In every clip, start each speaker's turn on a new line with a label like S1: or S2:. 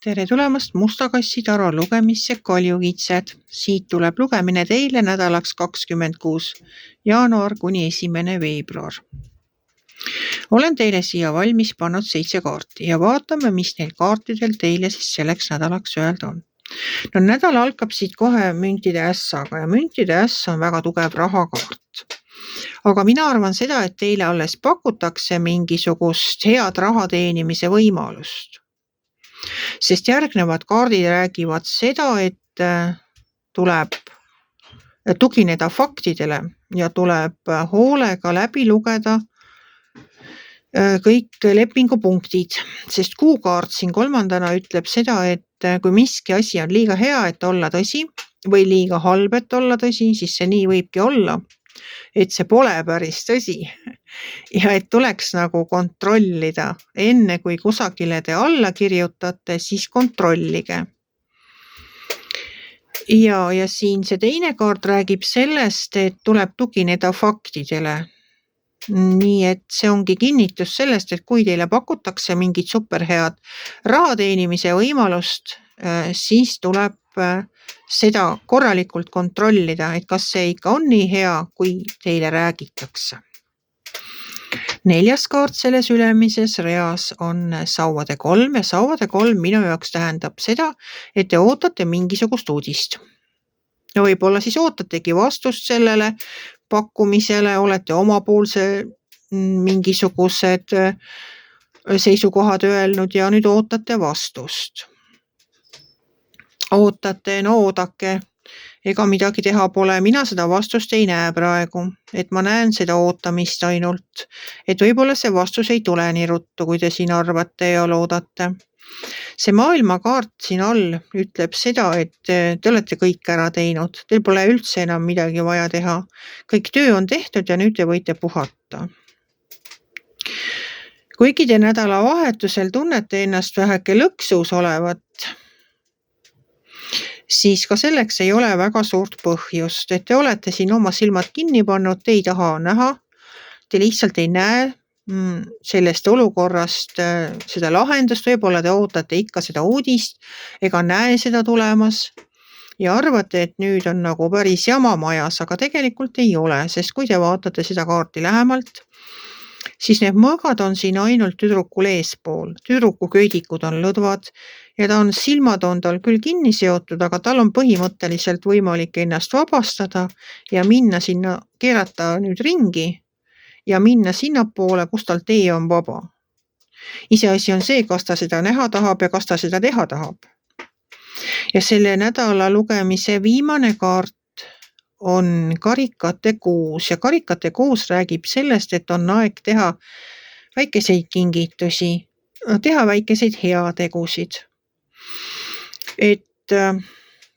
S1: Tere tulemast Musta kassi taro lugemisse Kaljukitsed. Siit tuleb lugemine teile nädalaks 26. jaanuar kuni 1. veebruar. Olen teile siia valmis pannud 7 kaarti ja vaatame, mis neil kaartidel teile siis selleks nädalaks öelda on. No nädal algab siit kohe müntide ässaga ja müntide äss on väga tugev rahakaart. Aga mina arvan seda, et teile alles pakutakse mingisugust head raha teenimise võimalust. Sest järgnevad kaardid räägivad seda, et tuleb tugineda faktidele ja tuleb hoolega läbi lugeda kõik lepingupunktid, sest kuukaart siin 3. ütleb seda, et kui miski asi on liiga hea, et olla tõsi või liiga halb, et olla tõsi, siis see nii võibki olla, et see pole päris tõsi ja et tuleks nagu kontrollida. Enne kui kusagile te alla kirjutate, siis kontrollige. Ja siin see teine kaart räägib sellest, et tuleb tugineda faktidele. Nii et see ongi kinnitus sellest, et kui teile pakutakse mingit superhead raha teenimise võimalust, siis tuleb seda korralikult kontrollida, et kas see ikka on nii hea, kui teile räägitakse. 4. kaart selles ülemises reas on sauade 3 ja sauade 3 minu jaoks tähendab seda, et te ootate mingisugust uudist. Ja võib-olla siis ootategi vastust sellele pakkumisele, olete omapoolse mingisugused seisukohad öelnud ja nüüd ootate vastust. Ootate, no oodake, ega midagi teha pole, mina seda vastust ei näe praegu, et ma näen seda ootamist ainult, et võib-olla see vastus ei tule nii ruttu, kui te siin arvate ja loodate. See maailmakaart siin all ütleb seda, et te olete kõik ära teinud, teil pole üldse enam midagi vaja teha. Kõik töö on tehtud ja nüüd te võite puhata. Kuigi te nädalavahetusel tunnete ennast väheke lõksus olevat, siis ka selleks ei ole väga suurt põhjust, et te olete siin oma silmad kinni pannud, te ei taha näha, te lihtsalt ei näe sellest olukorrast seda lahendust, võib-olla te ootate ikka seda uudist ega näe seda tulemas ja arvate, et nüüd on nagu päris jama majas, aga tegelikult ei ole, sest kui te vaatate seda kaarti lähemalt, siis need mõõgad on siin ainult tüdrukul eespool. Tüdruku köidikud on lõdvad ja silmad on tal küll kinni seotud, aga tal on põhimõtteliselt võimalik ennast vabastada ja minna sinna, keerata nüüd ringi ja minna sinnapoole, kus tal tee on vaba. Iseasi on see, kas ta seda näha tahab ja kas ta seda teha tahab. Ja selle nädala lugemise viimane kaart on karikate 6 ja karikate 6 räägib sellest, et on aeg teha väikeseid kingitusi, teha väikeseid heategusid. Et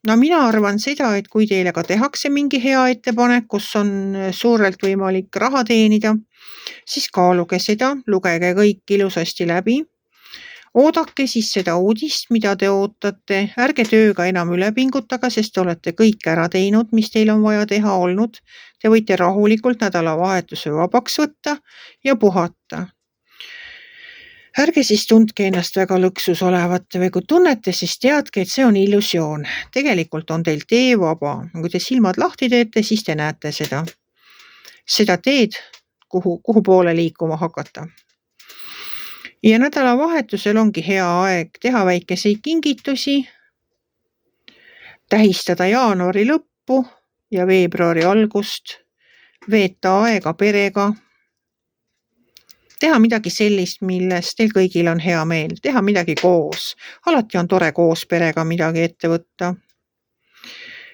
S1: no mina arvan seda, et kui teile ka tehakse mingi hea ettepanek, kus on suurelt võimalik raha teenida, siis kaaluge seda, lugege kõik ilusasti läbi. Oodake siis seda uudist, mida te ootate, ärge tööga enam üle pingutage, sest te olete kõik ära teinud, mis teil on vaja teha olnud. Te võite rahulikult nädalavahetuse vabaks võtta ja puhata. Ärge siis tundke ennast väga lõksus olevat või kui tunnete, siis teadke, et see on illusioon. Tegelikult on teil tee vaba. Kui te silmad lahti teete, siis te näete seda teed, kuhu poole liikuma hakata. Ja nädalavahetusel ongi hea aeg teha väikeseid kingitusi, tähistada jaanuari lõppu ja veebruari algust, veeta aega perega, teha midagi sellist, millest teil kõigil on hea meel, teha midagi koos. Alati on tore koos perega midagi ette võtta.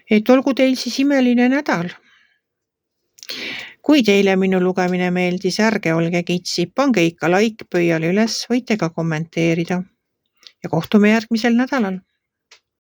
S1: Et olgu teil siis imeline nädal. Kui teile minu lugemine meeldis, ärge olge kitsi, pange ikka like pöial üles, võite ka kommenteerida. Ja kohtume järgmisel nädalal.